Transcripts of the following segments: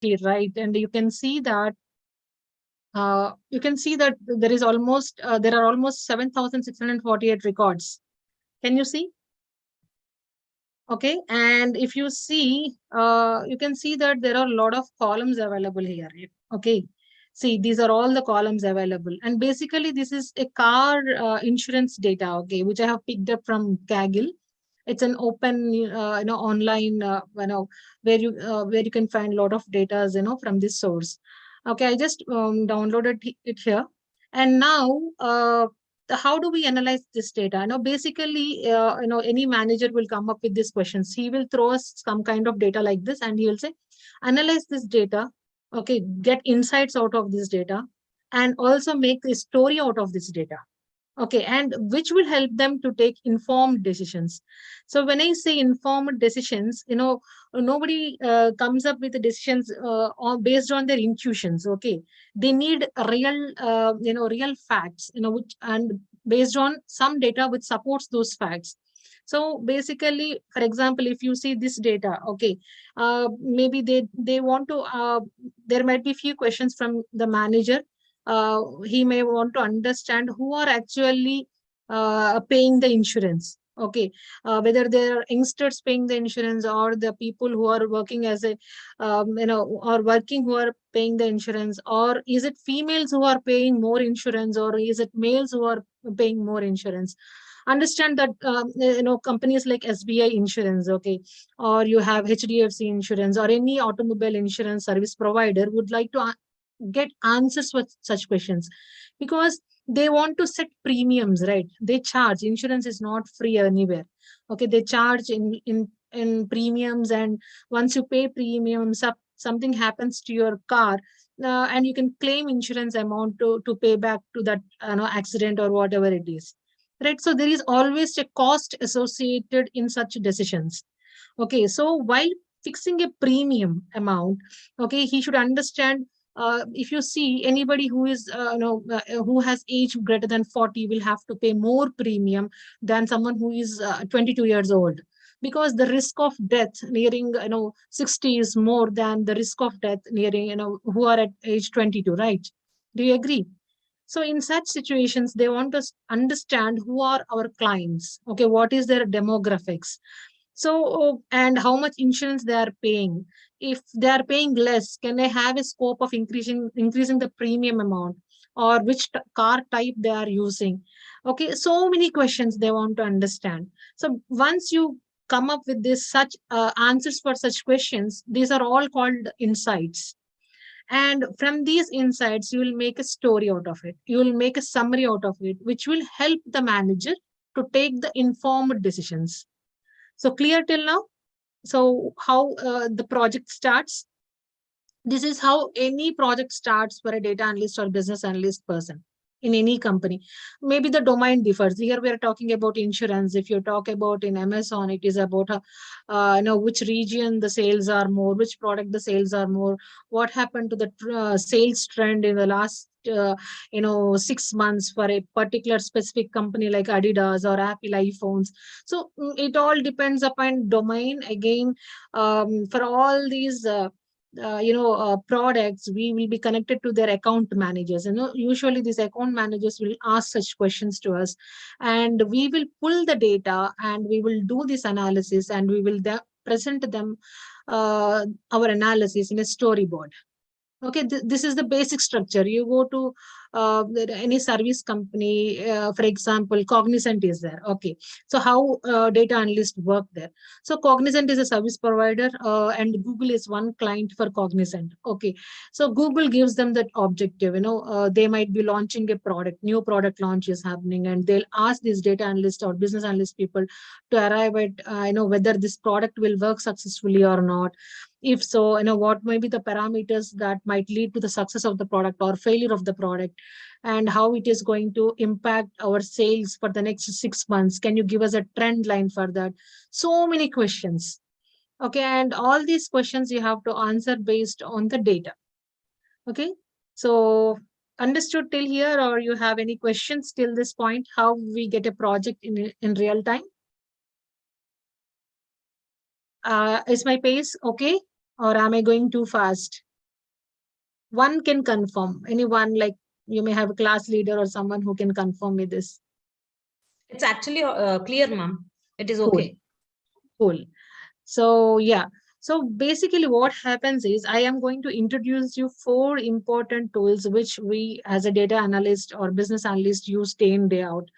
spreadsheet, right? And you can see that there is almost there are almost 7,648 records. Can you see? Okay, and if you see, you can see that there are a lot of columns available here. Okay, see, these are all the columns available, and basically this is a car insurance data. Okay, which I have picked up from Kaggle. It's an open, online, where you can find a lot of data, from this source. Okay, I just downloaded it here, and now how do we analyze this data? Now, basically, any manager will come up with these questions. He will throw us some kind of data like this, and he will say, analyze this data. Okay, get insights out of this data, and also make a story out of this data. Okay, and which will help them to take informed decisions. So when I say informed decisions, nobody comes up with the decisions based on their intuitions. Okay, they need real, real facts, which, and based on some data which supports those facts. So basically, for example, if you see this data, okay, maybe they want to, there might be few questions from the manager. He may want to understand who are actually paying the insurance. Okay, whether they're youngsters paying the insurance, or the people who are working as a, or working who are paying the insurance, or is it females who are paying more insurance, or is it males who are paying more insurance? Understand that companies like SBI Insurance, okay, or you have HDFC Insurance, or any automobile insurance service provider would like to get answers for such questions, because they want to set premiums, right? They charge. Insurance is not free anywhere. Okay, they charge in premiums, and once you pay premiums up, something happens to your car, and you can claim insurance amount to pay back to that accident or whatever it is, right? So there is always a cost associated in such decisions. Okay, so while fixing a premium amount, okay, he should understand, if you see anybody who is who has age greater than 40 will have to pay more premium than someone who is 22 years old, because the risk of death nearing 60 is more than the risk of death nearing who are at age 22, right? Do you agree? So in such situations, they want to understand who are our clients. Okay, what is their demographics? So, and how much insurance they are paying. If they are paying less, can they have a scope of increasing the premium amount, or which car type they are using? Okay, so many questions they want to understand. So once you come up with this such answers for such questions, these are all called insights. And from these insights, you will make a story out of it. You will make a summary out of it, which will help the manager to take the informed decisions. So clear till now? So how the project starts? This is how any project starts for a data analyst or business analyst person in any company. Maybe the domain differs. Here we are talking about insurance. If you talk about in Amazon, it is about which region the sales are more, which product the sales are more, what happened to the sales trend in the last 6 months for a particular specific company like Adidas or Apple iPhones. So it all depends upon domain. Again, for all these products, we will be connected to their account managers. Usually these account managers will ask such questions to us, and we will pull the data, and we will do this analysis, and we will present them our analysis in a storyboard. Okay, this is the basic structure. You go to any service company, for example, Cognizant is there. Okay, so how data analysts work there? So Cognizant is a service provider, and Google is one client for Cognizant. Okay, so Google gives them that objective. They might be launching a product, new product launch is happening, and they'll ask these data analysts or business analyst people to arrive at whether this product will work successfully or not. If so, what may be the parameters that might lead to the success of the product or failure of the product, and how it is going to impact our sales for the next 6 months. Can you give us a trend line for that? So many questions. Okay, and all these questions you have to answer based on the data. Okay, so understood till here, or you have any questions till this point, how we get a project in real time? Is my pace okay, or am I going too fast? One can confirm. Anyone, like you may have a class leader or someone who can confirm me this. It's actually clear, ma'am. It is Cool. okay. Cool. So yeah. So basically what happens is I am going to introduce you 4 important tools which we as a data analyst or business analyst use day in, day out.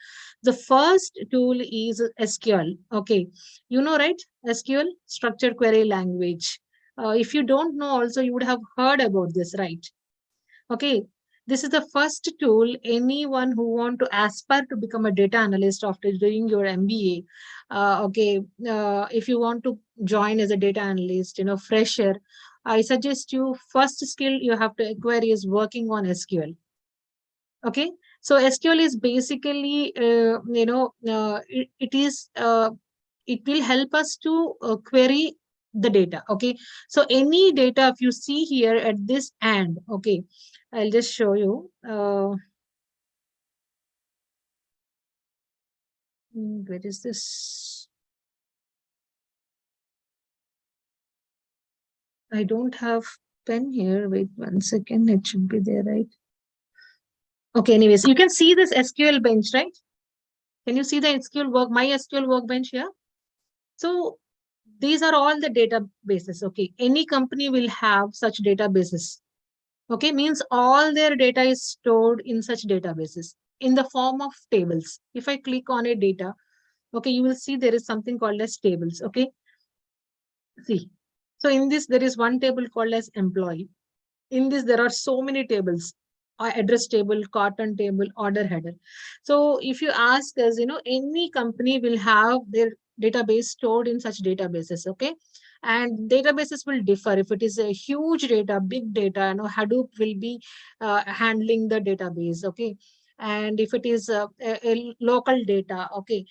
The first tool is SQL. Okay. You know, right? SQL, structured query language. If you don't know also, you would have heard about this, right? Okay. This is the first tool anyone who want to aspire to become a data analyst after doing your MBA. Okay. If you want to join as a data analyst, fresher, I suggest you first skill you have to acquire is working on SQL. Okay. So SQL is basically, it will help us to query the data. Okay. So any data, if you see here at this end, okay, I'll just show you. Where is this? I don't have pen here. Wait 1 second. It should be there, right? Okay. Anyways, you can see this SQL bench, right? Can you see the my SQL workbench here? So these are all the databases. Okay. Any company will have such databases. Okay. Means all their data is stored in such databases in the form of tables. If I click on a data, okay, you will see there is something called as tables. Okay. See. So in this, there is one table called as employee. In this, there are so many tables: address table, carton table, order header. So if you ask us, any company will have their database stored in such databases. Okay. And databases will differ. If it is a huge data, big data, Hadoop will be handling the database. Okay. And if it is a local data, okay,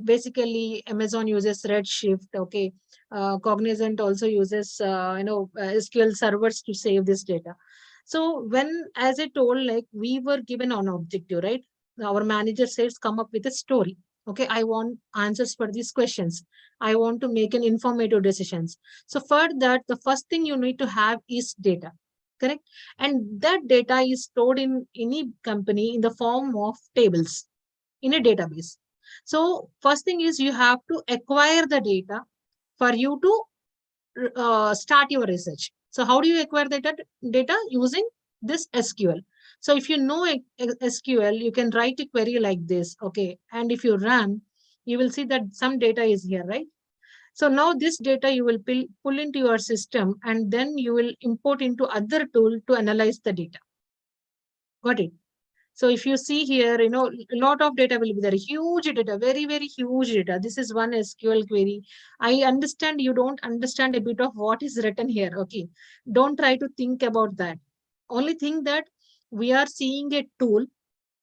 basically Amazon uses Redshift. Okay. Cognizant also uses SQL servers to save this data. So when, as I told, like we were given an objective, right? Our manager says, come up with a story. Okay, I want answers for these questions. I want to make an informative decisions. So for that, the first thing you need to have is data, correct? And that data is stored in any company in the form of tables in a database. So first thing is you have to acquire the data for you to start your research. So how do you acquire data? Using this SQL. So if you know SQL, you can write a query like this. Okay. And if you run, you will see that some data is here, right? So now this data you will pull into your system and then you will import into other tool to analyze the data. Got it? So if you see here, a lot of data will be there, huge data, very, very huge data. This is one SQL query. I understand you don't understand a bit of what is written here. Okay. Don't try to think about that. Only thing that we are seeing a tool,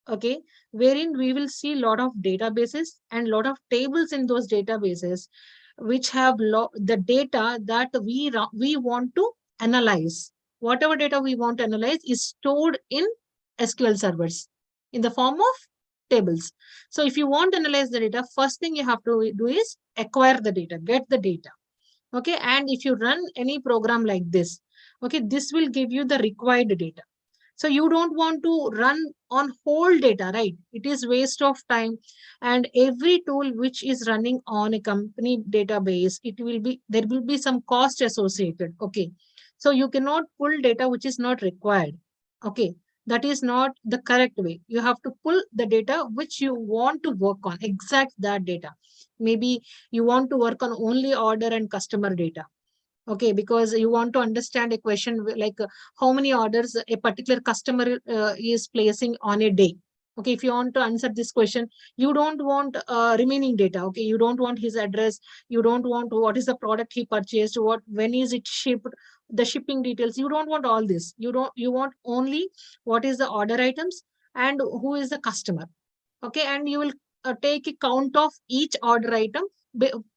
okay, wherein we will see a lot of databases and lot of tables in those databases, which have the data that we want to analyze. Whatever data we want to analyze is stored in SQL servers in the form of tables. So if you want to analyze the data, first thing you have to do is acquire the data, get the data. Okay. And if you run any program like this, okay, this will give you the required data. So you don't want to run on whole data, right? It is waste of time. And every tool which is running on a company database, there will be some cost associated. Okay. So you cannot pull data which is not required. Okay. That is not the correct way. You have to pull the data which you want to work on, exact that data. Maybe you want to work on only order and customer data. Okay, because you want to understand a question like how many orders a particular customer is placing on a day. Okay, if you want to answer this question, you don't want remaining data. Okay, you don't want his address, you don't want what is the product he purchased, when is it shipped, the shipping details. You don't want all this. You want only what is the order items and who is the customer. Okay, and you will take a count of each order item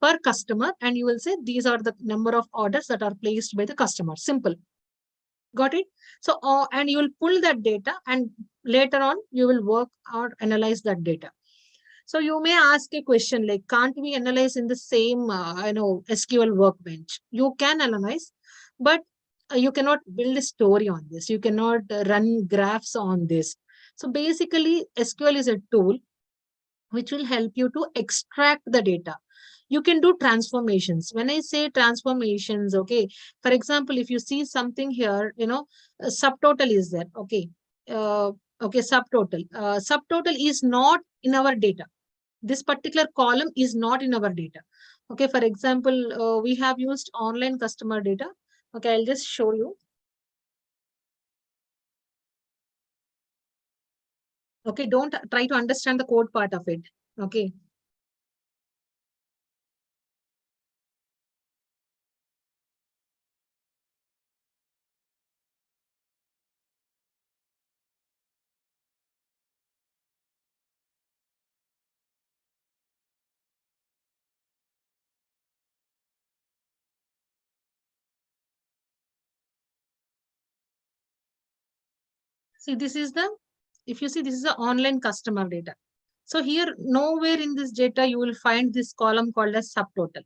per customer, and you will say these are the number of orders that are placed by the customer. Simple. Got it? So and you will pull that data, and later on you will work or analyze that data. So you may ask a question like, can't we analyze in the same SQL workbench? You can analyze, but you cannot build a story on this. You cannot run graphs on this. So basically, SQL is a tool which will help you to extract the data. You can do transformations. When I say transformations, okay, for example, if you see something here, subtotal is there, okay. Uh, okay, subtotal. Subtotal is not in our data. This particular column is not in our data. Okay, for example, we have used online customer data. Okay, I'll just show you. Okay, don't try to understand the code part of it. Okay. See, this is the, if you see, this is the online customer data. So here, nowhere in this data, you will find this column called as subtotal.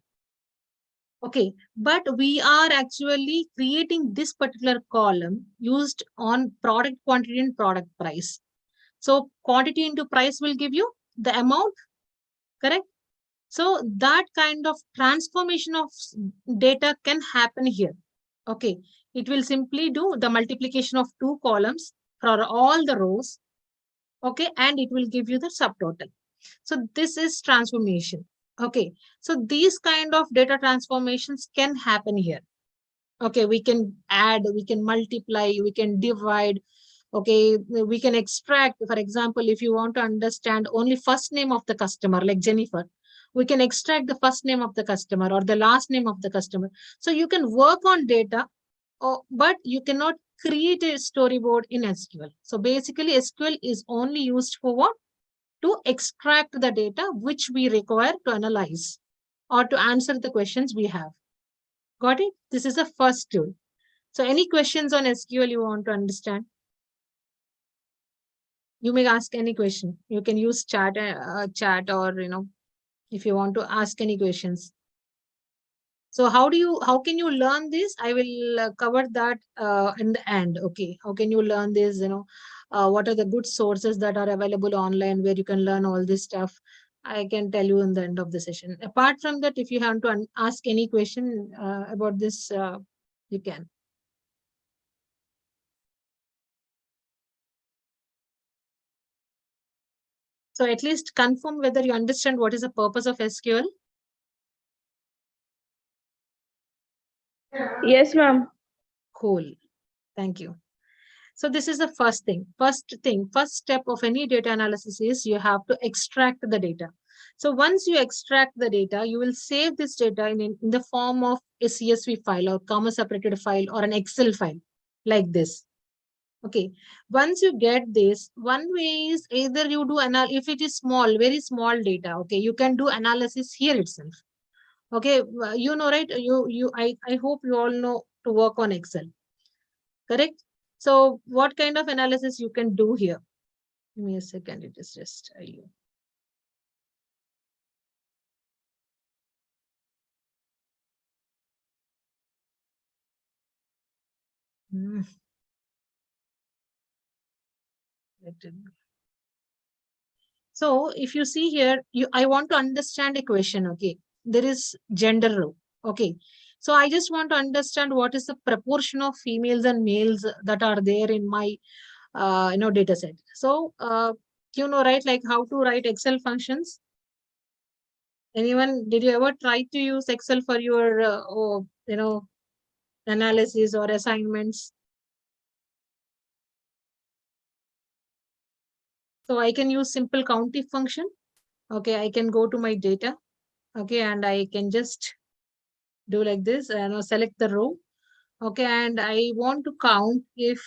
Okay, but we are actually creating this particular column used on product quantity and product price. So quantity into price will give you the amount, correct? So that kind of transformation of data can happen here. Okay, it will simply do the multiplication of two columns for all the rows. Okay, and it will give you the subtotal. So this is transformation. Okay, so these kind of data transformations can happen here. Okay, we can add, we can multiply, we can divide. Okay, we can extract. For example, if you want to understand only first name of the customer, like Jennifer, we can extract the first name of the customer or the last name of the customer. So you can work on data, but you cannot create a storyboard in SQL. So basically, SQL is only used for what? To extract the data which we require to analyze or to answer the questions we have. Got it? This is the first tool. So any questions on SQL you want to understand? You may ask any question. You can use chat, or if you want to ask any questions. So how can you learn this? I will cover that in the end. Okay, how can you learn this? What are the good sources that are available online where you can learn all this stuff? I can tell you in the end of the session. Apart from that, if you have to ask any question about this, you can. So at least confirm whether you understand what is the purpose of SQL. Yes, ma'am. Cool. Thank you. So this is the first thing. First step of any data analysis is you have to extract the data. So once you extract the data, you will save this data in the form of a CSV file or comma separated file or an Excel file like this. Okay. Once you get this, one way is either you do if it is small, very small data. Okay, you can do analysis here itself. Okay, right? I hope you all know to work on Excel, correct? So what kind of analysis you can do here? Give me a second. It is just you. So if you see here, I want to understand a question. Okay, there is gender row. Okay, so I just want to understand what is the proportion of females and males that are there in my data set. So right, like how to write Excel functions. Anyone, did you ever try to use Excel for your analysis or assignments? So I can use simple countif function. Okay, I can go to my data. Okay, and I can just do like this and select the row. Okay, and I want to count if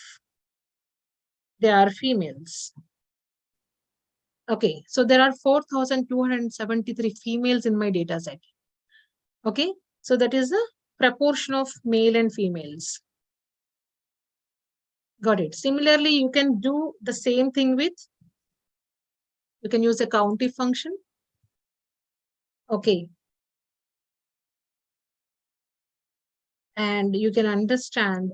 they are females. Okay, so there are 4,273 females in my data set. Okay, so that is the proportion of male and females. Got it. Similarly, you can do the same thing with, you can use a countif function. Okay. And you can understand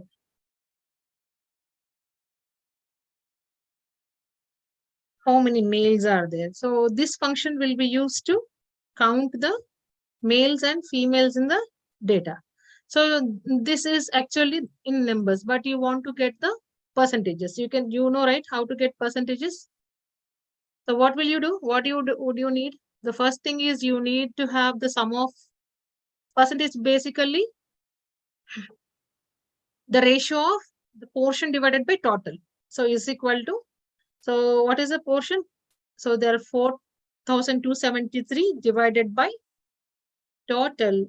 how many males are there. So this function will be used to count the males and females in the data. So this is actually in numbers, but you want to get the percentages. You know, right, how to get percentages. So what will you do? What would you need? The first thing is you need to have the sum of percentage, basically the ratio of the portion divided by total. So is equal to, so what is the portion? So there are 4,273 divided by total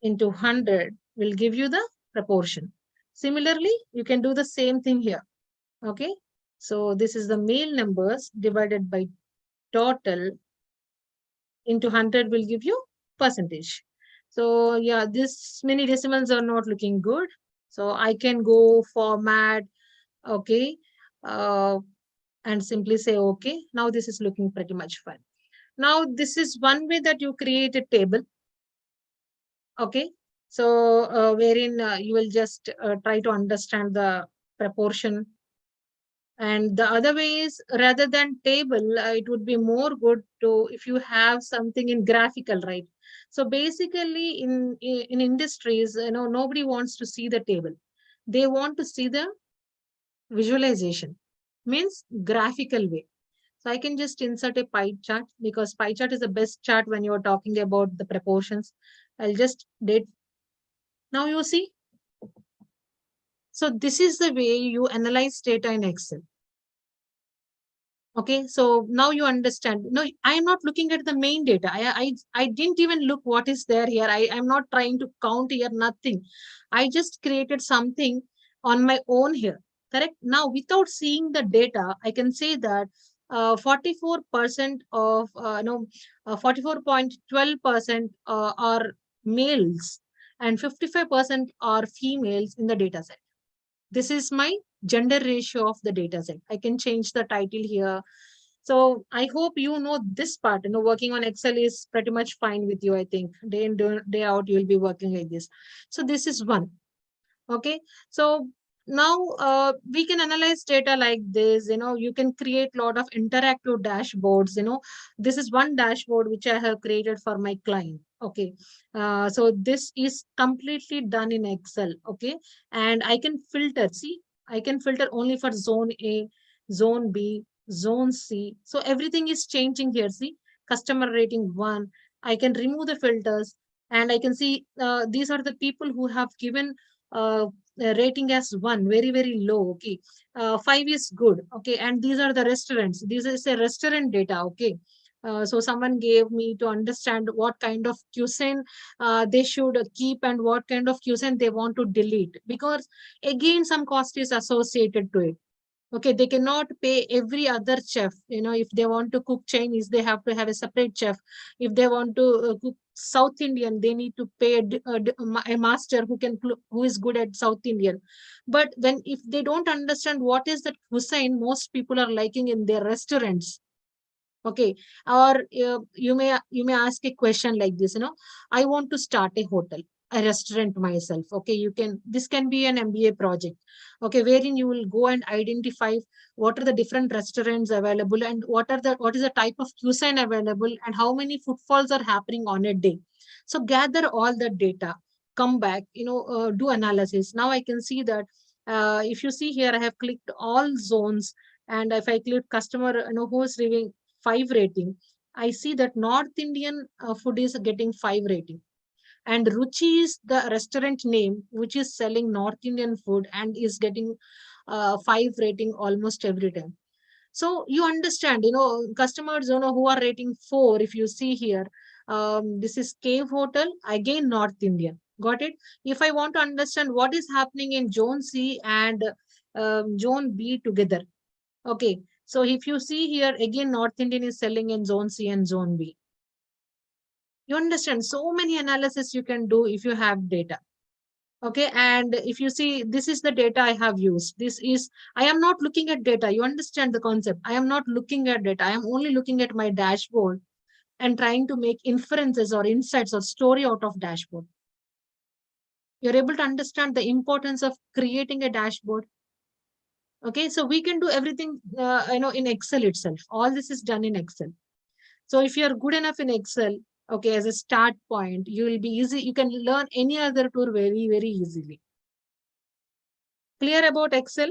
into 100 will give you the proportion. Similarly, you can do the same thing here. Okay. So this is the male numbers divided by total into 100 will give you percentage. So yeah, this many decimals are not looking good. So I can go format, okay, and simply say okay. Now this is looking pretty much fine. Now this is one way that you create a table. Okay, so wherein you will just try to understand the proportion. And the other way is, rather than table, it would be more good to if you have something in graphical, right? So basically, in industries, nobody wants to see the table. They want to see the visualization, means graphical way. So I can just insert a pie chart, because pie chart is the best chart when you are talking about the proportions. I'll just did. Now you see. So this is the way you analyze data in Excel. Okay, so now you understand. No, I am not looking at the main data. I didn't even look what is there here. I'm not trying to count here, nothing. I just created something on my own here. Correct. Now, without seeing the data, I can say that 44% of 44.12% are males and 55% are females in the data set. This is my gender ratio of the data set. I can change the title here. So I hope you know this part. Working on Excel is pretty much fine with you, I think. Day in, day out, you'll be working like this. So this is one. Okay. So now we can analyze data like this. You can create a lot of interactive dashboards. This is one dashboard which I have created for my client. Okay. So this is completely done in Excel. Okay. And I can filter. See, I can filter only for zone A, zone B, zone C. So everything is changing here. See, customer rating 1. I can remove the filters, and I can see these are the people who have given uh, rating as 1, very, very low. Okay. 5 is good. Okay. And these are the restaurants. This is a restaurant data. Okay. So someone gave me to understand what kind of cuisine they should keep and what kind of cuisine they want to delete, because again some cost is associated to it. Okay, they cannot pay every other chef. If they want to cook Chinese, they have to have a separate chef. If they want to cook South Indian, they need to pay a master who is good at South Indian. But if they don't understand what is that cuisine most people are liking in their restaurants. Okay. Or you may ask a question like this. I want to start a hotel, a restaurant myself. Okay, this can be an MBA project. Okay, wherein you will go and identify what are the different restaurants available, and what is the type of cuisine available, and how many footfalls are happening on a day. So gather all the data, come back, do analysis. Now I can see that if you see here, I have clicked all zones, and if I click customer, who is reviewing 5 rating, I see that North Indian food is getting 5 rating. And Ruchi is the restaurant name which is selling North Indian food and is getting 5 rating almost every time. So you understand, customers, who are rating 4, if you see here, this is Cave Hotel, again North Indian. Got it? If I want to understand what is happening in Zone C and Zone B together, okay. So if you see here, again, North Indian is selling in Zone C and Zone B. You understand, so many analysis you can do if you have data. Okay. And if you see, this is the data I have used. I am not looking at data. You understand the concept. I am not looking at data. I am only looking at my dashboard and trying to make inferences or insights or story out of dashboard. You're able to understand the importance of creating a dashboard. Okay, so we can do everything, in Excel itself. All this is done in Excel. So if you're good enough in Excel, okay, as a start point, you will be easy. You can learn any other tool very, very easily. Clear about Excel?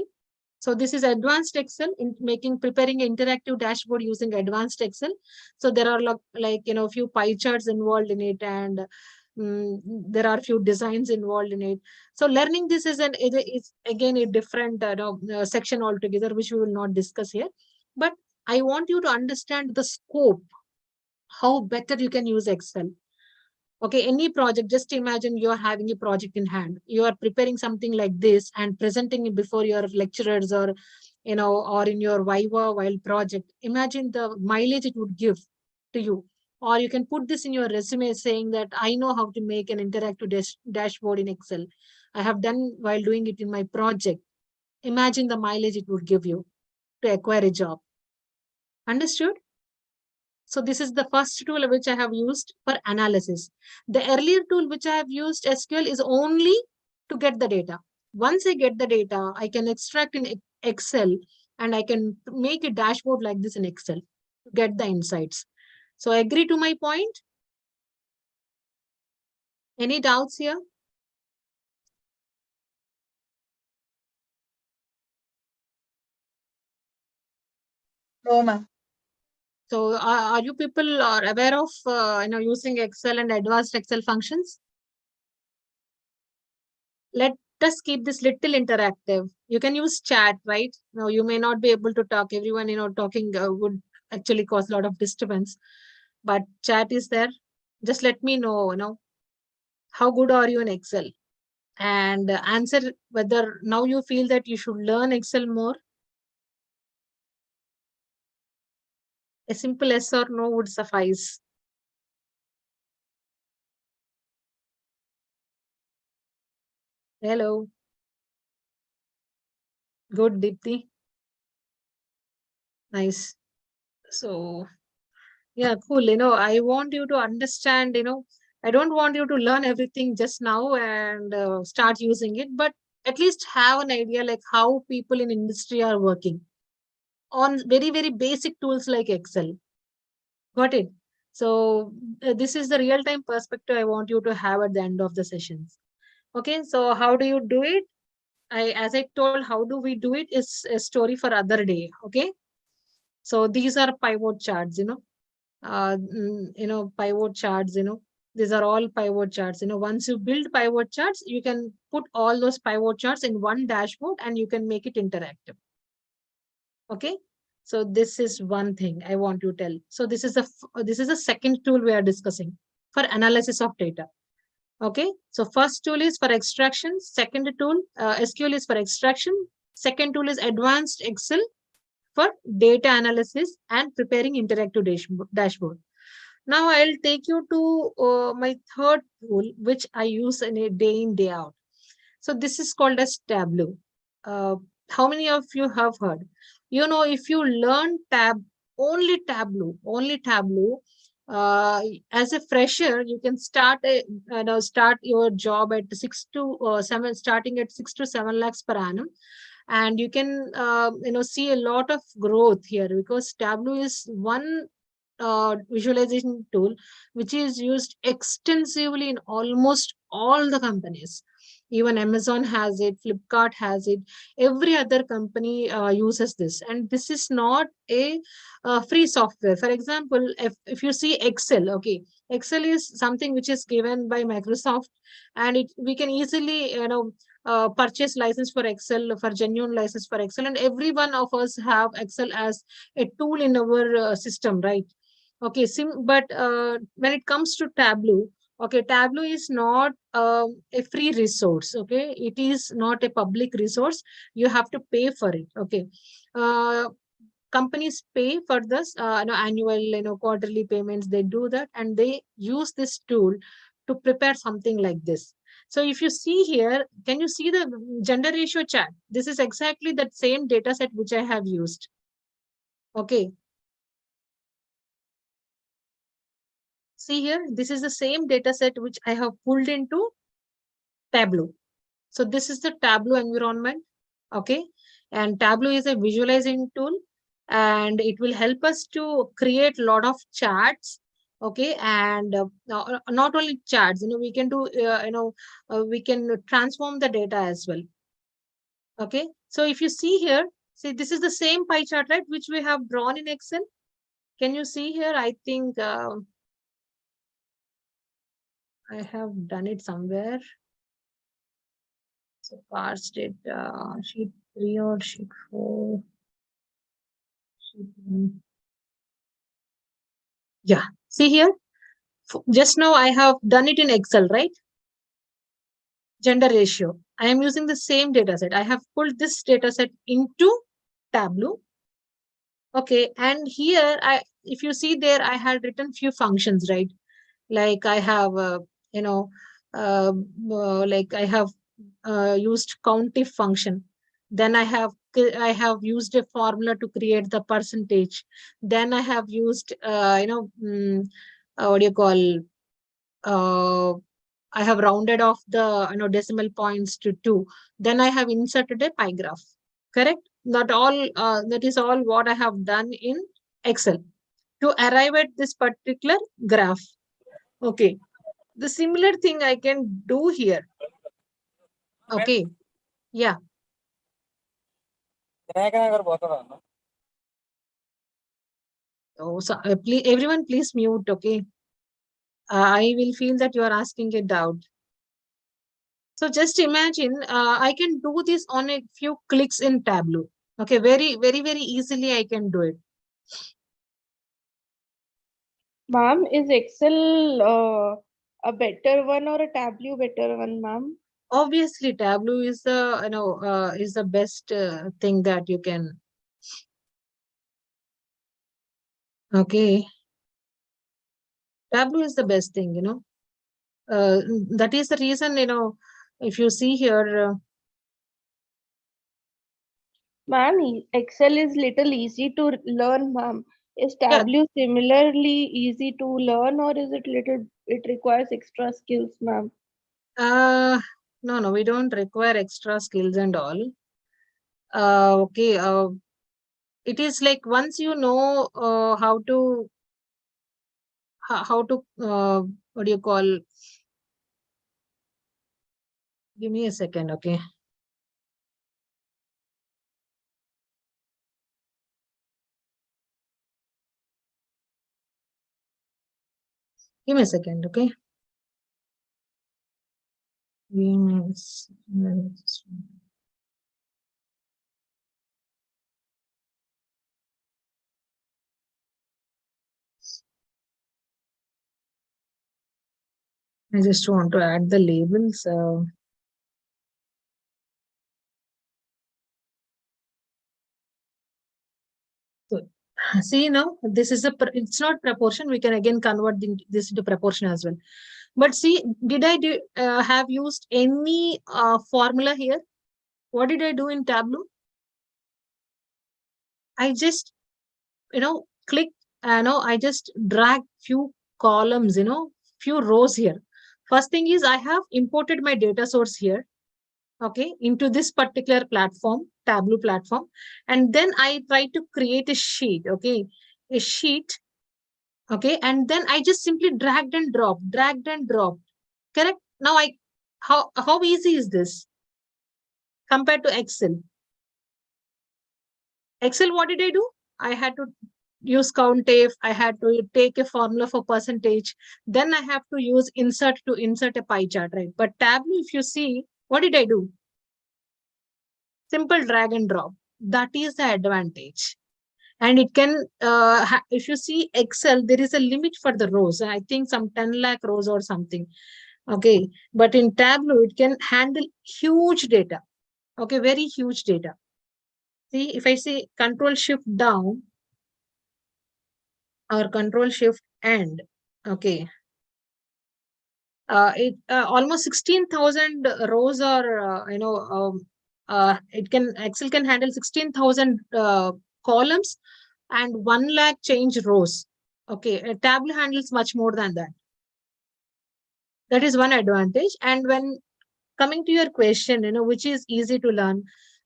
So this is advanced Excel in preparing an interactive dashboard using advanced Excel. So there are few pie charts involved in it, and there are few designs involved in it. So learning this is again a different section altogether, which we will not discuss here. But I want you to understand the scope, how better you can use Excel. Okay, any project, just imagine you're having a project in hand. You are preparing something like this and presenting it before your lecturers, or in your Viva while project. Imagine the mileage it would give to you. Or you can put this in your resume saying that I know how to make an interactive dashboard in Excel. I have done while doing it in my project. Imagine the mileage it would give you to acquire a job. Understood? So this is the first tool which I have used for analysis. The earlier tool which I have used, SQL, is only to get the data. Once I get the data, I can extract in Excel and I can make a dashboard like this in Excel to get the insights. So agree to my point? Any doubts here? No, ma'am. So are you people are aware of using Excel and advanced Excel functions? Let us keep this little interactive. You can use chat, right? Now you may not be able to talk. Everyone, talking would actually cause a lot of disturbance. But chat is there. Just let me know, how good are you in Excel? And answer whether now you feel that you should learn Excel more. A simple yes or no would suffice. Hello. Good, Deepthi. Nice. So yeah, cool. I want you to understand, I don't want you to learn everything just now and start using it, but at least have an idea like how people in industry are working on very, very basic tools like Excel. Got it? So this is the real-time perspective I want you to have at the end of the sessions. Okay, so how do you do it? As I told, how do we do it is a story for other day. Okay, so these are pivot charts, pivot charts, these are all pivot charts. Once you build pivot charts, you can put all those pivot charts in one dashboard and you can make it interactive. Okay, so this is one thing I want to tell. So this is the second tool we are discussing for analysis of data. Okay, so first tool is for extraction, second tool SQL is for extraction, second tool is advanced Excel for data analysis and preparing interactive dashboard. Now I'll take you to my third tool, which I use in, day out. So this is called as Tableau. Uh, how many of you have heard? If you learn only Tableau, as a fresher, you can start your job at 6 to 7, starting at 6 to 7 lakhs per annum, and you can see a lot of growth here because Tableau is one visualization tool which is used extensively in almost all the companies. Even Amazon has it, Flipkart has it, every other company uses this, and this is not a free software. For example, if you see Excel, okay, Excel is something which is given by Microsoft, and we can easily purchase license for Excel, for genuine license for Excel, and every one of us have Excel as a tool in our system, right? Okay, but when it comes to Tableau, okay, Tableau is not a free resource. Okay, it is not a public resource. You have to pay for it. Okay, uh, companies pay for this, annual, quarterly payments. They do that, and they use this tool to prepare something like this. So if you see here, can you see the gender ratio chart? This is exactly that same data set which I have used. Okay, see here, this is the same data set which I have pulled into Tableau. So this is the Tableau environment. Okay. And Tableau is a visualizing tool, and it will help us to create a lot of charts. Okay, and not only charts, we can do, we can transform the data as well. Okay, so if you see here, see, this is the same pie chart, right, which we have drawn in Excel. Can you see here? I think I have done it somewhere. So parsed it, sheet 3 or sheet 4. Sheet 1. Yeah, see here. Just now I have done it in Excel, right? Gender ratio. I am using the same data set. I have pulled this data set into Tableau. Okay, and here if you see there, I had written few functions, right? Like I have, like I have used COUNTIF function. Then I have used a formula to create the percentage. Then I have used, what do you call? I have rounded off the decimal points to 2. Then I have inserted a pie graph. Correct? Not all. That is all what I have done in Excel to arrive at this particular graph. Okay. The similar thing I can do here. Okay. Yeah. Oh, so please, everyone, please mute. Okay. I will feel that you are asking a doubt. So just imagine, I can do this on a few clicks in Tableau. Okay. Very, very, very easily I can do it. Ma'am, is Excel a better one or a Tableau better one, ma'am? Obviously, Tableau is the is the best thing that you can. Okay, Tableau is the best thing. That is the reason, if you see here. Ma'am, Excel is little easy to learn, ma'am. Is Yeah, Tableau similarly easy to learn, or is it it requires extra skills, ma'am? no, we don't require extra skills and all. Okay, it is like once you know how to what do you call? Give me a second, okay. Give me a second, okay. Yes. I just want to add the labels. So, see now, this is it's not proportion. We can again convert this into proportion as well. But see, did I have used any formula here? What did I do in Tableau? I just, click, I just drag few columns, few rows here. First thing is I have imported my data source here, okay, into this particular platform, Tableau platform. And then I try to create a sheet, okay, a sheet, okay. And then I just simply dragged and dropped. Correct? Now how easy is this compared to Excel? Excel, what did I do? I had to use COUNTIF. I had to take a formula for percentage. Then I have to use insert to insert a pie chart, right? But Tableau, if you see, what did I do? Simple drag and drop. That is the advantage. And it can, if you see Excel, there is a limit for the rows. I think some 10 lakh rows or something. Okay. But in Tableau, it can handle huge data. Okay. Very huge data. See, if I say Control Shift down or Control Shift end, okay. It almost 16,000 rows or, Excel can handle 16,000 columns and 1 lakh change rows. Okay, a Tableau handles much more than that. That is one advantage. And when coming to your question, which is easy to learn,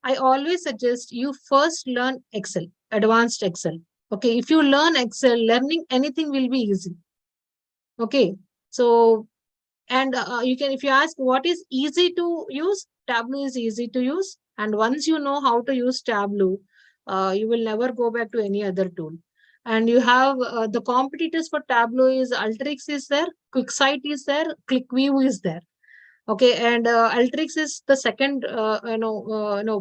I always suggest you first learn Excel, advanced Excel. Okay, if you learn Excel, learning anything will be easy. Okay, so and you can, if you ask what is easy to use, Tableau is easy to use. And once you know how to use Tableau, you will never go back to any other tool. And you have the competitors for Tableau is Alteryx is there, QuickSight is there, ClickView is there. Okay, and Alteryx is the second,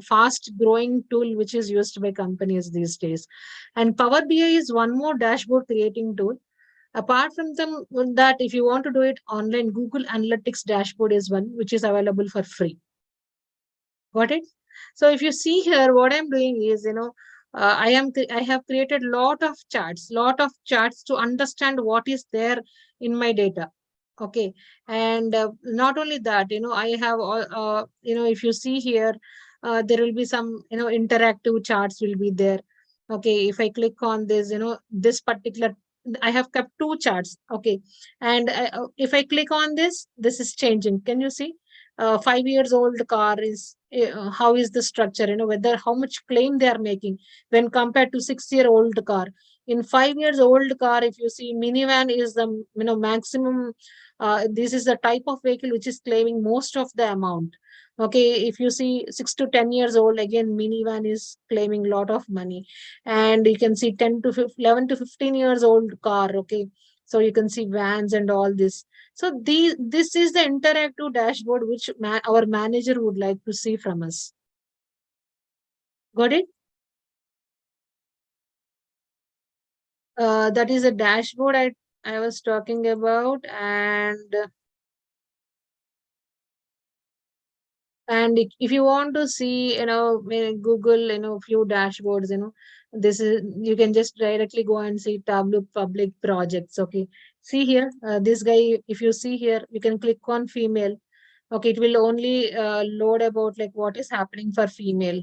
fast growing tool which is used by companies these days. And Power BI is one more dashboard creating tool. Apart from them, that if you want to do it online, Google Analytics dashboard is one which is available for free. Got it? So if you see here, what I'm doing is, I have created lot of charts to understand what is there in my data. Okay, and not only that, I have if you see here, there will be some interactive charts will be there. Okay, if I click on this, this particular, I have kept two charts. Okay, and if I click on this, this is changing. Can you see? 5 years old car is how is the structure, whether how much claim they are making when compared to 6-year-old car. In 5 years old car, if you see, minivan is the maximum. This is the type of vehicle which is claiming most of the amount. Okay, if you see 6 to 10 years old, again minivan is claiming a lot of money. And you can see 11 to 15 years old car. Okay, so you can see vans and all this. So this is the interactive dashboard which our manager would like to see from us. Got it? That is a dashboard I was talking about. And if you want to see, Google, few dashboards, this is, you can just directly go and see Tableau public projects. Okay, see here, this guy, if you see here, you can click on female. Okay, it will only load about like what is happening for female.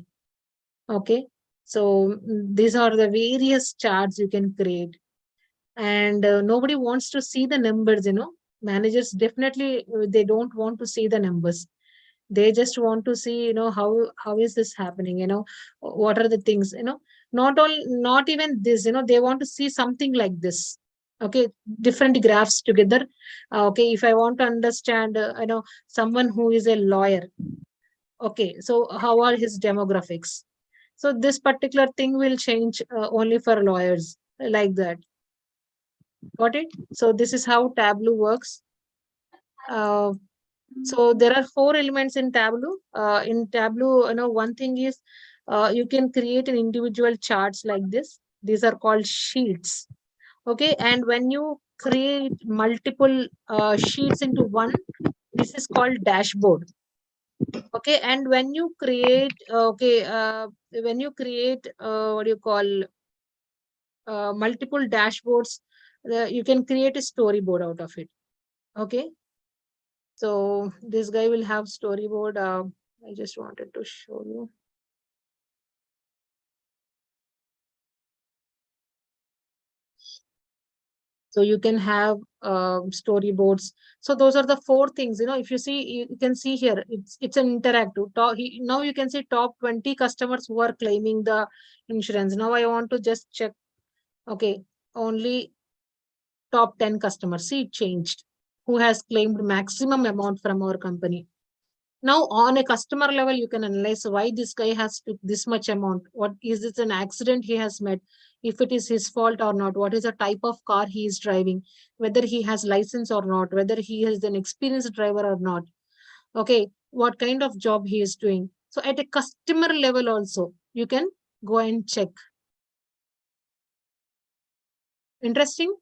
Okay, so these are the various charts you can create. And nobody wants to see the numbers, managers definitely, they don't want to see the numbers. They just want to see, how is this happening, what are the things, not even this, they want to see something like this. Okay, different graphs together. Okay, if I want to understand, someone who is a lawyer. Okay, so how are his demographics? So this particular thing will change only for lawyers, like that. Got it? So this is how Tableau works. So there are 4 elements in Tableau. In Tableau, one thing is you can create an individual charts like this. These are called sheets. Okay, and when you create multiple sheets into one, this is called dashboard. Okay, and when you create, what do you call, multiple dashboards, you can create a storyboard out of it. Okay, so this guy will have storyboard. I just wanted to show you. So you can have storyboards. So those are the 4 things, if you see, you can see here, it's an interactive. Now you can see top 20 customers who are claiming the insurance. Now I want to just check. Okay, only top 10 customers. See, it changed. Who has claimed maximum amount from our company. Now, on a customer level, you can analyze why this guy has took this much amount. What is it, an accident he has met? If it is his fault or not? What is the type of car he is driving? Whether he has license or not? Whether he is an experienced driver or not? Okay, what kind of job he is doing? So at a customer level also, you can go and check. Interesting?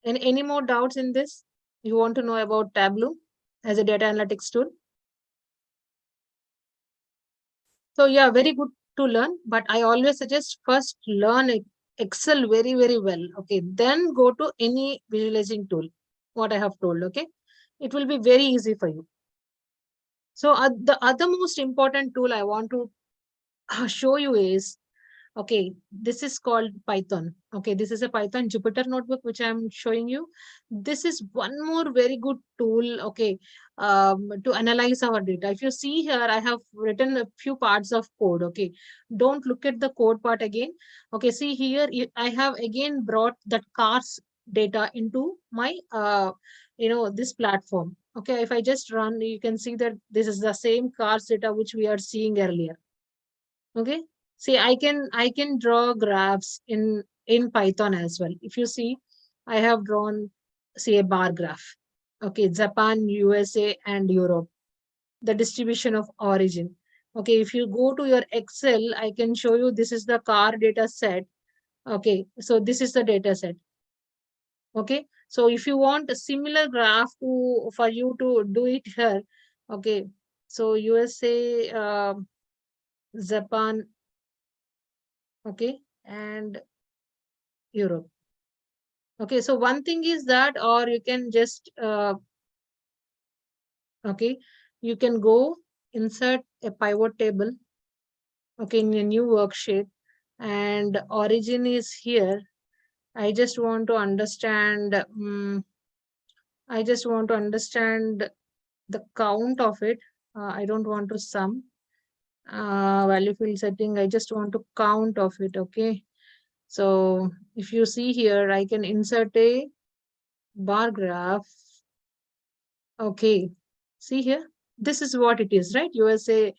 And any more doubts in this? You want to know about Tableau as a data analytics tool? So yeah, very good to learn, but I always suggest first learn Excel very, very well. Okay, then go to any visualizing tool, what I have told. Okay, it will be very easy for you. So the other most important tool I want to show you is Okay, this is called Python. Okay, this is a Python Jupyter notebook, which I'm showing you. This is one more very good tool, okay, to analyze our data. If you see here, I have written a few parts of code, okay. Don't look at the code part again. Okay, see here, I have again brought that cars data into my, this platform. Okay, if I just run, you can see that this is the same cars data which we are seeing earlier. Okay. See, I can draw graphs in Python as well. If you see, I have drawn, say, a bar graph. Okay, Japan, USA, and Europe. The distribution of origin. Okay, if you go to your Excel, I can show you this is the car data set. Okay, so this is the data set. Okay, so if you want a similar graph for you to do it here, okay, so USA, Japan, okay, and Europe. Okay, so one thing is that, or you can just, okay, you can go insert a pivot table, okay, in a new worksheet, and origin is here. I just want to understand, I just want to understand the count of it. I don't want to sum. Value field setting, I just want to count of it, okay. So if you see here, I can insert a bar graph. Okay, see here, this is what it is, right? USA,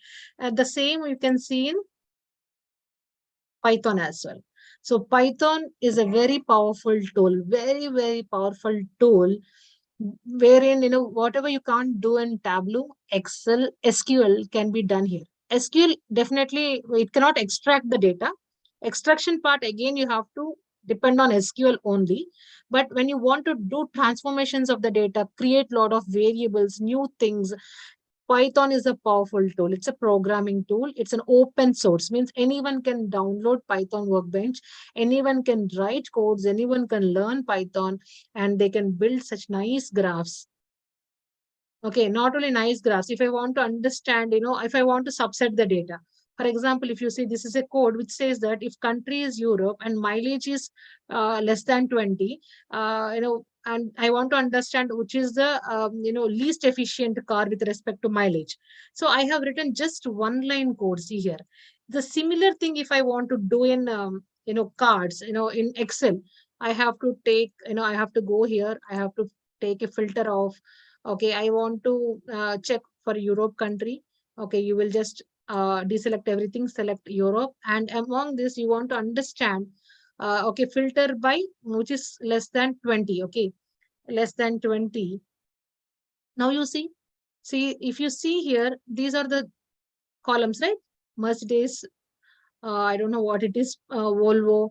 the same you can see in Python as well. So Python is a very powerful tool, very, very powerful tool, wherein, whatever you can't do in Tableau, Excel, SQL can be done here. SQL, definitely, it cannot extract the data. Extraction part, again, you have to depend on SQL only. But when you want to do transformations of the data, create a lot of variables, new things, Python is a powerful tool. It's a programming tool. It's an open source, means anyone can download Python Workbench. Anyone can write codes. Anyone can learn Python, and they can build such nice graphs. Okay, not only nice graphs. If I want to understand, if I want to subset the data, for example, if you see, this is a code which says that if country is Europe and mileage is less than 20, and I want to understand which is the least efficient car with respect to mileage. So I have written just one line code. See here, the similar thing if I want to do in cards, in Excel, I have to take, I have to go here. I have to take a filter of, okay, I want to check for Europe country. Okay, you will just deselect everything, select Europe, and among this you want to understand, okay, filter by which is less than 20. Okay, less than 20. Now you see, if you see here, these are the columns, right? Mercedes, I don't know what it is, Volvo,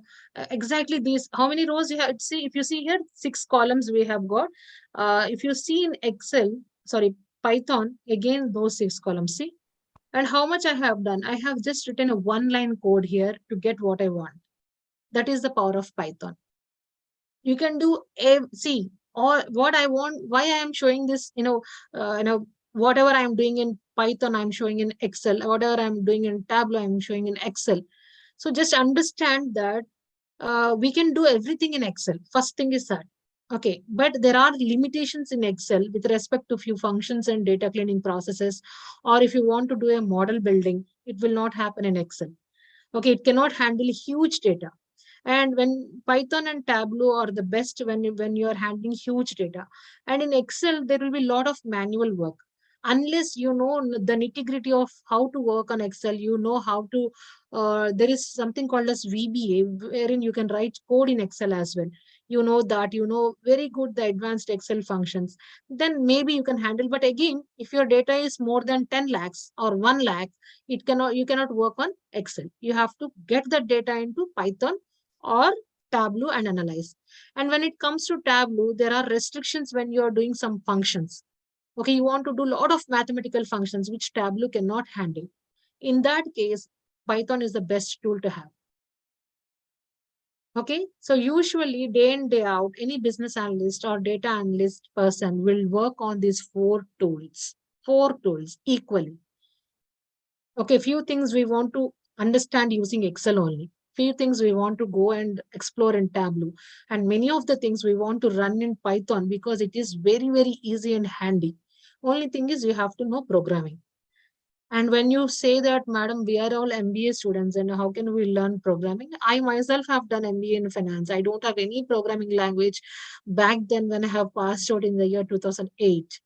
exactly these. How many rows you have? See, if you see here, 6 columns we have got. If you see in Excel, sorry, Python, again, those 6 columns, see? And how much I have done? I have just written a one-line code here to get what I want. That is the power of Python. You can do see, or what I want, why I am showing this, whatever I am doing in Python, I'm showing in Excel. Whatever I'm doing in Tableau, I'm showing in Excel. So just understand that we can do everything in Excel. First thing is that. Okay, but there are limitations in Excel with respect to few functions and data cleaning processes. Or if you want to do a model building, it will not happen in Excel. Okay, it cannot handle huge data. And when Python and Tableau are the best when you are handling huge data. And in Excel, there will be a lot of manual work. Unless you know the nitty-gritty of how to work on Excel, you know how to, there is something called as VBA, wherein you can write code in Excel as well. You know that, very good the advanced Excel functions. Then maybe you can handle. But again, if your data is more than 10 lakhs or 1 lakh, you cannot work on Excel. You have to get the data into Python or Tableau and analyze. And when it comes to Tableau, there are restrictions when you are doing some functions. Okay, you want to do a lot of mathematical functions which Tableau cannot handle. In that case, Python is the best tool to have. Okay, so usually day in, day out, any business analyst or data analyst person will work on these 4 tools equally. Okay, few things we want to understand using Excel only. few things we want to go and explore in Tableau, and many of the things we want to run in Python because it is very, very easy and handy. Only thing is you have to know programming. And when you say that, madam, we are all MBA students and how can we learn programming? I myself have done MBA in finance. I don't have any programming language back then when I have passed out in the year 2008.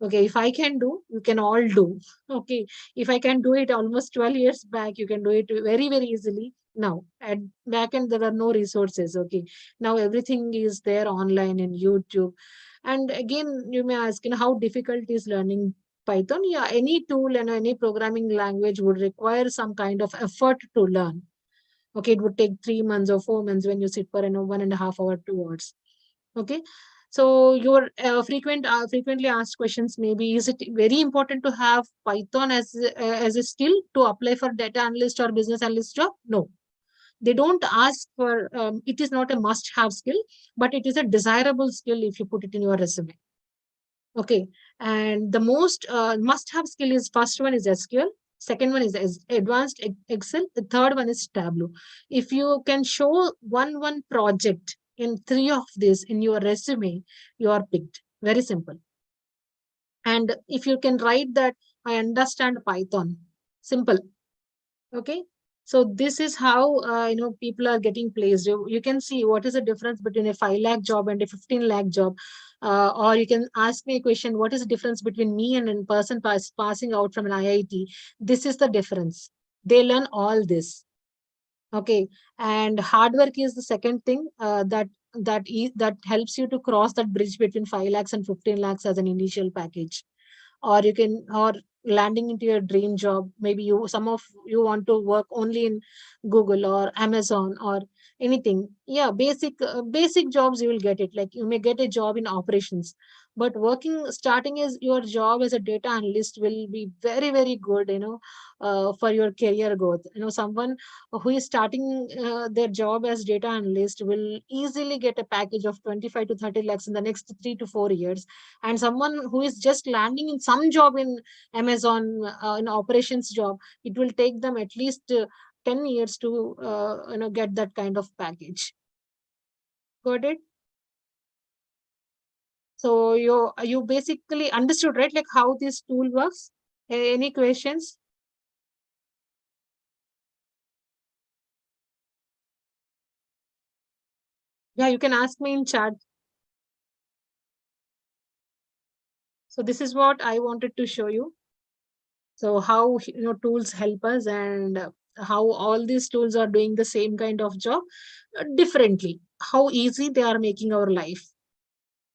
Okay, if I can do, you can all do. Okay, if I can do it almost 12 years back, you can do it very, very easily. Now, at back end, there are no resources. Okay, now everything is there online in YouTube. And again, you may ask, how difficult is learning Python? Yeah, any tool and any programming language would require some kind of effort to learn. Okay, it would take 3 months or 4 months when you sit for 1.5 hours, 2 hours. Okay, so your frequently asked questions maybe, is it very important to have Python as a skill to apply for data analyst or business analyst job? No, they don't ask for, it is not a must have skill, but it is a desirable skill if you put it in your resume. Okay, and the most must have skill is, first one is SQL, second one is advanced Excel, the third one is Tableau. If you can show one project in three of these in your resume, you are picked. Very simple. And if you can write that, I understand Python, simple. Okay, so this is how people are getting placed. You can see what is the difference between a 5 lakh job and a 15 lakh job. Or you can ask me a question, what is the difference between me and a person passing out from an IIT? This is the difference. They learn all this. Okay, and hard work is the second thing that helps you to cross that bridge between 5 lakhs and 15 lakhs as an initial package. Or you can, or landing into your dream job. Maybe some of you want to work only in Google or Amazon or anything. Yeah, basic jobs you will get it. Like you may get a job in operations, but starting as your job as a data analyst will be very, very good, for your career growth. Someone who is starting their job as data analyst will easily get a package of 25 to 30 lakhs in the next 3 to 4 years. And someone who is just landing in some job in Amazon, in operations job, it will take them at least 10 years to get that kind of package. Got it? So you basically understood, right, like how this tool works? Any questions? Yeah, you can ask me in chat. So this is what I wanted to show you. So how tools help us, and how all these tools are doing the same kind of job differently. How easy they are making our life.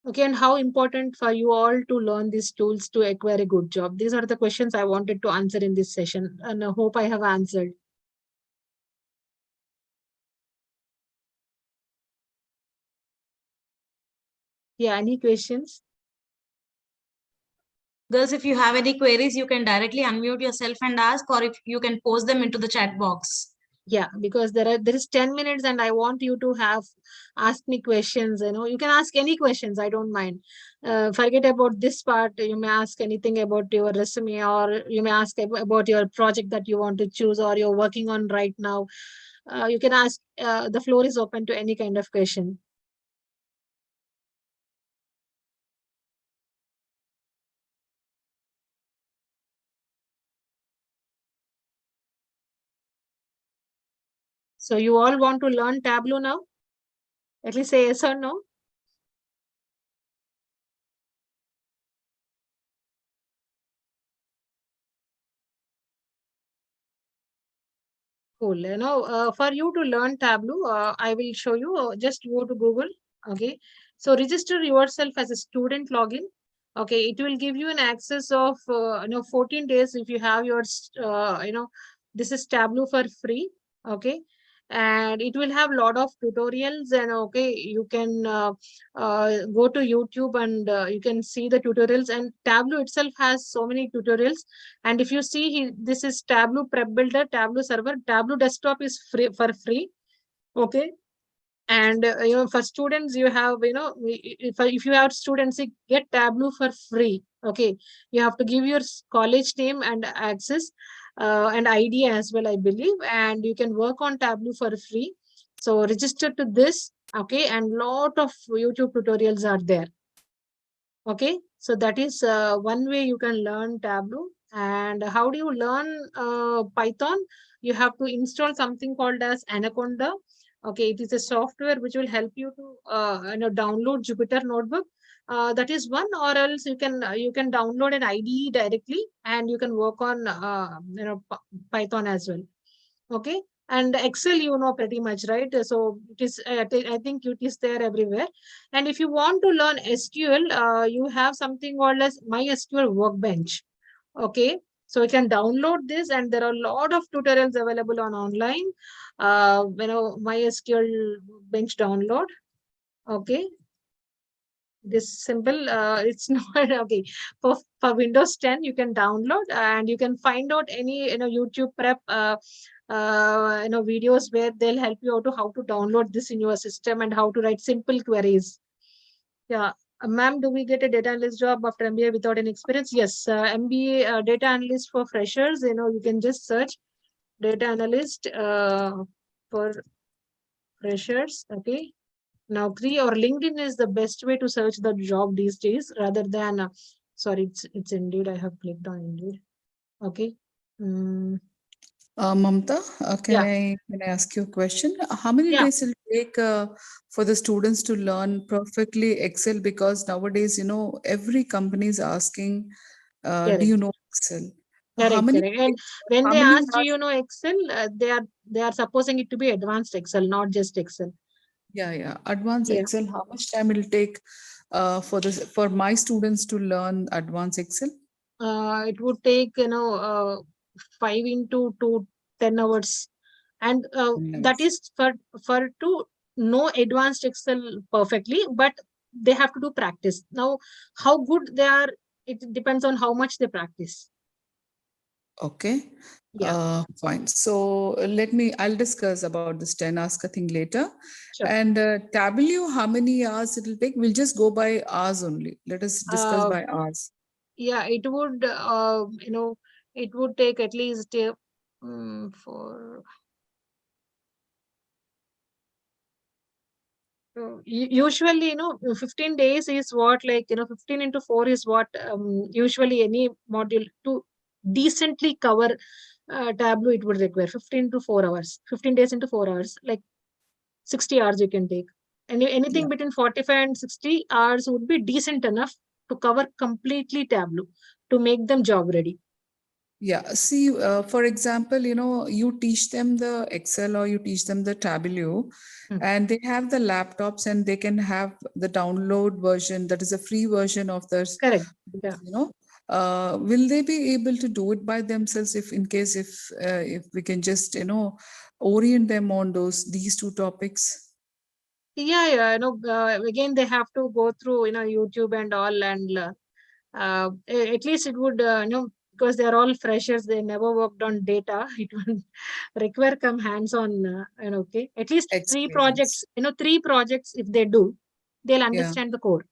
Okay, and how important for you all to learn these tools to acquire a good job. These are the questions I wanted to answer in this session, and I hope I have answered. Yeah, any questions? Girls, if you have any queries, you can directly unmute yourself and ask, or if you can post them into the chat box. Yeah, because there is 10 minutes and I want you to ask me questions. You can ask any questions, I don't mind. Forget about this part. You may ask anything about your resume, or you may ask about your project that you want to choose or you're working on right now. You can ask, the floor is open to any kind of question. So you all want to learn Tableau now? At least say yes or no. Cool. For you to learn Tableau, I will show you. Just go to Google. Okay. So register yourself as a student login. Okay. It will give you an access of 14 days if you have your this is Tableau for free. Okay. And it will have a lot of tutorials, and okay, you can go to YouTube and you can see the tutorials, and Tableau itself has so many tutorials. And if you see, this is Tableau Prep Builder, Tableau Server, Tableau Desktop is free for free. Okay. And for students, you have if you have students, you get Tableau for free. Okay, you have to give your college name and access. and ID as well, I believe. And you can work on Tableau for free. So register to this, okay? And lot of YouTube tutorials are there. Okay, so that is one way you can learn Tableau. And how do you learn Python? You have to install something called as Anaconda. Okay, it is a software which will help you to download Jupyter Notebook. That is one, or else you can download an IDE directly, and you can work on Python as well. Okay, and Excel, you know pretty much, right? So it is, I think it is there everywhere. And if you want to learn SQL, you have something called as Mysql Workbench. Okay, so you can download this, and there are a lot of tutorials available on online. Mysql Bench download. Okay, this simple, it's not okay. For Windows 10, you can download, and you can find out any YouTube prep videos where they'll help you out to how to download this in your system and how to write simple queries. Yeah. Ma'am, do we get a data analyst job after MBA without any experience? Yes, MBA data analyst for freshers. You can just search data analyst for freshers. Okay. Now, or LinkedIn is the best way to search the job these days, rather than sorry, it's Indeed. I have clicked on Indeed. Okay. Mamta, Yeah. can I ask you a question? How many Yeah. days will it take for the students to learn perfectly Excel? Because nowadays, every company is asking, do Correct. you know Excel? How Correct. many Correct. And days, when how they many ask, do hours? you know Excel? They are supposing it to be advanced Excel, not just Excel. Yeah. Advanced Yeah. Excel, how much time will it take for my students to learn advanced Excel? It would take 5 into 2, 10 hours, and that Nice. is for to know advanced Excel perfectly, but they have to do practice. Now, how good they are, it depends on how much they practice. Okay. Yeah. Fine. So I'll discuss about this 10 ask a thing later. Sure. And Tableau, how many hours it'll take? We'll just go by hours only. Let us discuss Uh, by hours. yeah, it would take at least for usually 15 days is what, like 15 into 4 is what usually any module to decently cover Tableau, it would require 15 to 4 hours, 15 days into 4 hours, like 60 hours you can take. And anything Yeah. between 45 and 60 hours would be decent enough to cover completely Tableau, to make them job ready. Yeah. See, for example, you teach them the Excel or you teach them the Tableau, Hmm. and they have the laptops and they can have the download version, that is a free version of this, Correct. Yeah. will they be able to do it by themselves if we can just, orient them on these two topics? Yeah. Again, they have to go through YouTube and all, and at least it would because they're all freshers, they never worked on data. It would require come hands on, okay, at least Experience. three projects. If they do, they'll Yeah. understand the code.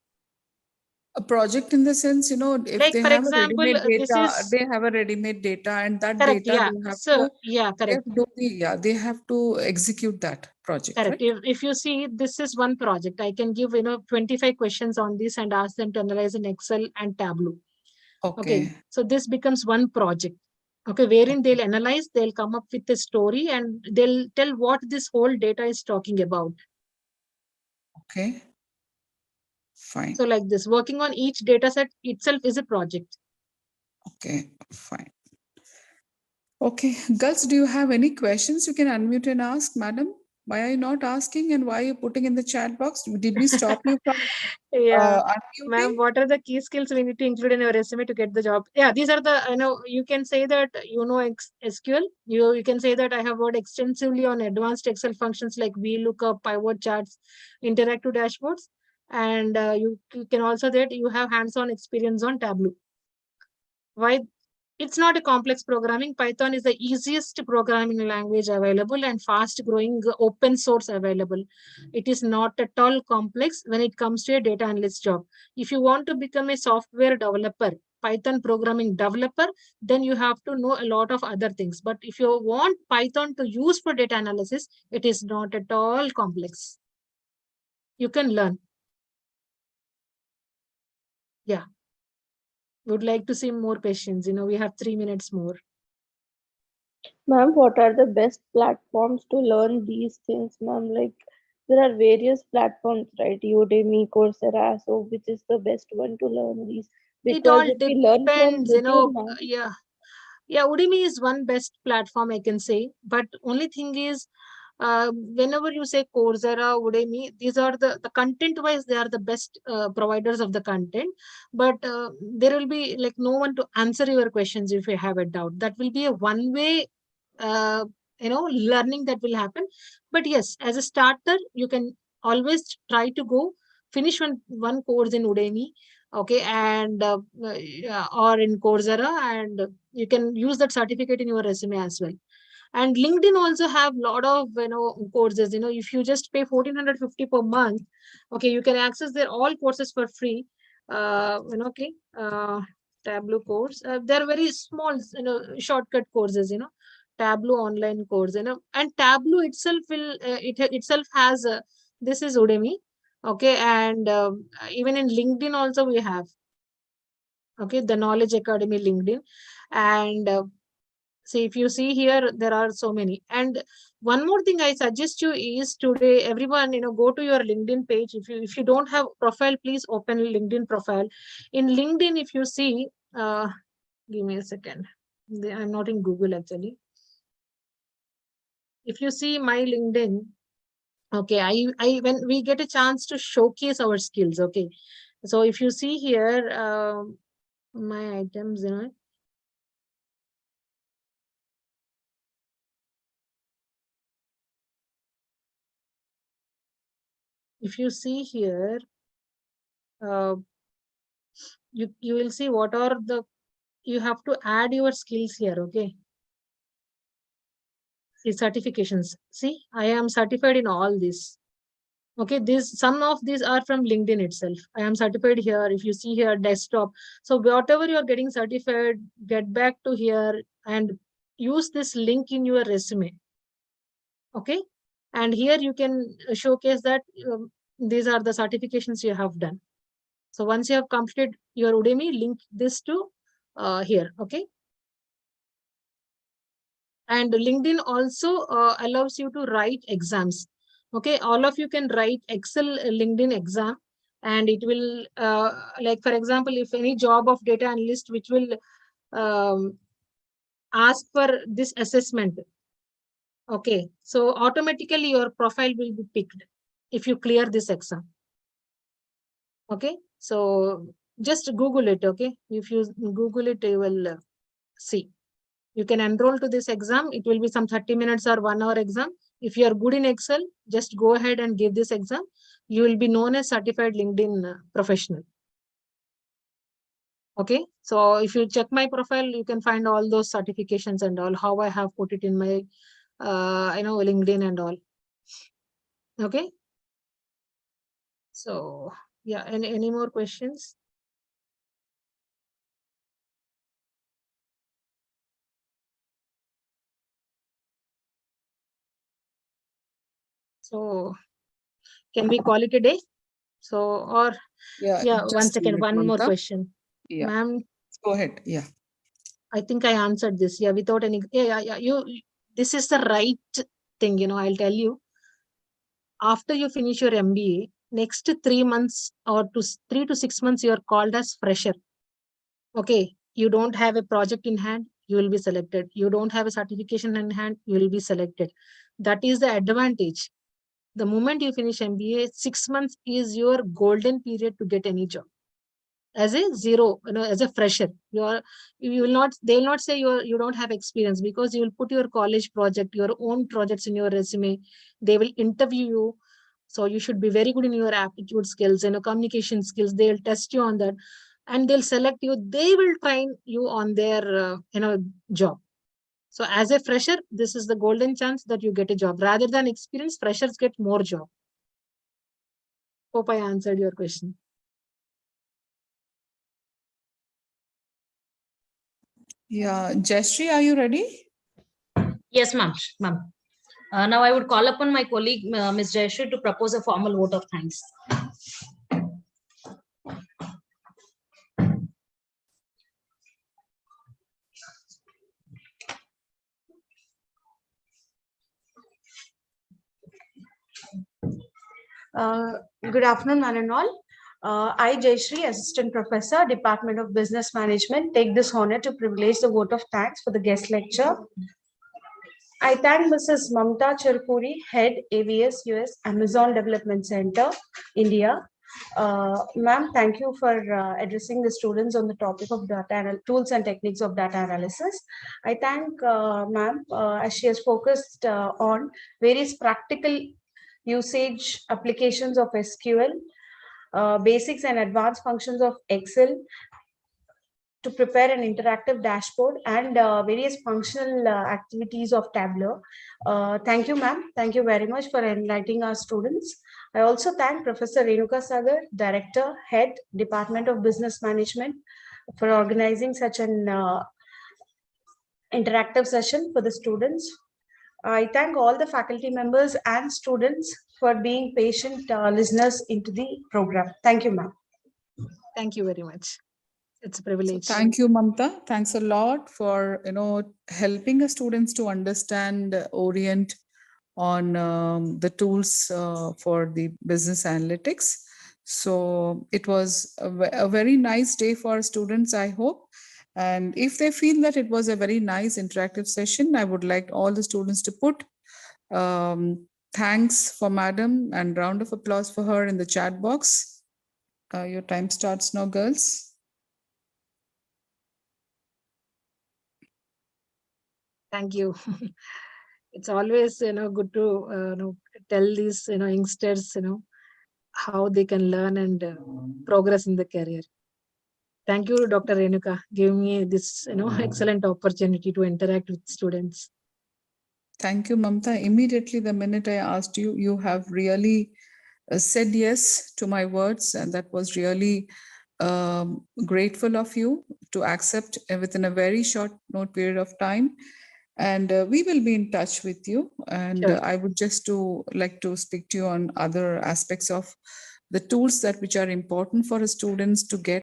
A project in the sense, if Like they for have a example, ready-made this data, is they have a ready-made data, and that correct. data Yeah, so yeah, they correct. have to do they have to execute that project, Correct. right? If you see, this is one project, I can give 25 questions on this and ask them to analyze in Excel and Tableau. Okay, Okay. so this becomes one project. Okay, wherein they'll analyze, they'll come up with a story, and they'll tell what this whole data is talking about. Okay. Fine. So like this, working on each data set itself is a project. Okay. Fine. Okay. Girls, do you have any questions you can unmute and ask, madam? Why are you not asking and why are you putting in the chat box? Did we stop you from Yeah. unmuting? Ma'am, what are the key skills we need to include in your resume to get the job? Yeah, these are the, you can say that SQL. You can say that I have worked extensively on advanced Excel functions like VLOOKUP, pivot charts, interactive dashboards. And you can also that you have hands-on experience on Tableau. Why? It's not a complex programming. Python is the easiest programming language available and fast growing open source available. It is not at all complex when it comes to a data analyst job. If you want to become a software developer, Python programming developer, then you have to know a lot of other things. But if you want Python to use for data analysis, it is not at all complex. You can learn. Yeah. Would like to see more questions. We have 3 minutes more. Ma'am, what are the best platforms to learn these things, ma'am? Like, there are various platforms, right? Udemy, Coursera. So, which is the best one to learn these? It Because all if we learn from depends, YouTube, ma'am, yeah. Yeah, Udemy is one best platform I can say. But only thing is, whenever you say Coursera, Udemy, these are the content wise, they are the best providers of the content. But there will be like no one to answer your questions if you have a doubt. That will be a one way, uh, learning that will happen. But yes, as a starter, you can always try to go finish one course in Udemy. Okay, and yeah, or in Coursera, and you can use that certificate in your resume as well. And LinkedIn also have lot of courses. If you just pay 1,450 per month, okay, you can access their all courses for free. Okay, Tableau course. They're very small, shortcut courses. Tableau online course. And Tableau itself it itself has this is Udemy. Okay, and even in LinkedIn also we have. Okay, the Knowledge Academy LinkedIn, and see, if you see here, there are so many. And one more thing I suggest you is today, everyone, go to your LinkedIn page. If you don't have profile, please open LinkedIn profile. In LinkedIn, if you see, give me a second. I'm not in Google actually. If you see my LinkedIn, okay, I when we get a chance to showcase our skills. Okay, so if you see here, my items, if you see here, you will see what are the, you have to add your skills here. Okay, see certifications. See, I am certified in all this. Okay, some of these are from LinkedIn itself. I am certified here. If you see here, desktop. So whatever you are getting certified, get back to here and use this link in your resume. Okay, and here you can showcase that these are the certifications you have done. So once you have completed your Udemy, link this to here. Okay, and LinkedIn also allows you to write exams. Okay, all of you can write Excel LinkedIn exam, and it will like, for example, if any job of data analyst which will um, ask for this assessment. Okay, so automatically your profile will be picked if you clear this exam. Okay, so just Google it. Okay, if you Google it, you will see. You can enroll to this exam. It will be some 30 minutes or 1 hour exam. If you are good in Excel, just go ahead and give this exam. You will be known as certified LinkedIn professional. Okay, so if you check my profile, you can find all those certifications and all, how I have put it in my LinkedIn and all. Okay, so yeah, any more questions? So can we call it a day? So, or Yeah, yeah, one just a second, minute, one more Mamta. question. Yeah, Ma'am, go ahead. Yeah. I think I answered this. Yeah, without any. Yeah. This is the right thing. I'll tell you. After you finish your MBA, next 3 months or 3 to 6 months, you are called as fresher. Okay, you don't have a project in hand, you will be selected. You don't have a certification in hand, you will be selected. That is the advantage. The moment you finish MBA, 6 months is your golden period to get any job. As a zero, as a fresher, you will not, they will not say you don't have experience, because you will put your college project, your own projects in your resume. They will interview you. So you should be very good in your aptitude skills, communication skills. They'll test you on that, and they'll select you. They will train you on their job. So as a fresher, this is the golden chance that you get a job. Rather than experience, freshers get more job. Hope I answered your question. Yeah, Jayashree, are you ready? Yes, ma'am. Ma'am. Now I would call upon my colleague, Ms. Jayashree, to propose a formal vote of thanks. Good afternoon, one and all. I, Jayashree, Assistant Professor, Department of Business Management, take this honor to privilege the vote of thanks for the guest lecture. I thank Mrs. Mamta Cherpuri, Head, AVS US, Amazon Development Center, India. Ma'am, thank you for addressing the students on the topic of tools and techniques of data analysis. I thank ma'am as she has focused on various practical usage applications of SQL, basics and advanced functions of Excel to prepare an interactive dashboard and various functional activities of Tableau. Thank you, ma'am. Thank you very much for enlightening our students. I also thank Professor Renuka Sagar, Director, Head, Department of Business Management, for organizing such an interactive session for the students. I thank all the faculty members and students for being patient listeners into the program. Thank you, ma'am. Thank you very much. It's a So privilege. thank you, Mamta. Thanks a lot for helping the students to understand, orient on the tools for the business analytics. So it was a very nice day for students, I hope. And if they feel that it was a very nice interactive session, I would like all the students to put thanks for Madam and round of applause for her in the chat box. Your time starts now, girls. Thank you. It's always good to tell these youngsters how they can learn and progress in the career. Thank you, Dr. Renuka, giving me this excellent opportunity to interact with students. Thank you, Mamta. Immediately the minute I asked you, you have really said yes to my words, and that was really grateful of you to accept within a very short note period of time. And we will be in touch with you. And Sure. I would just like to speak to you on other aspects of the tools that which are important for students to get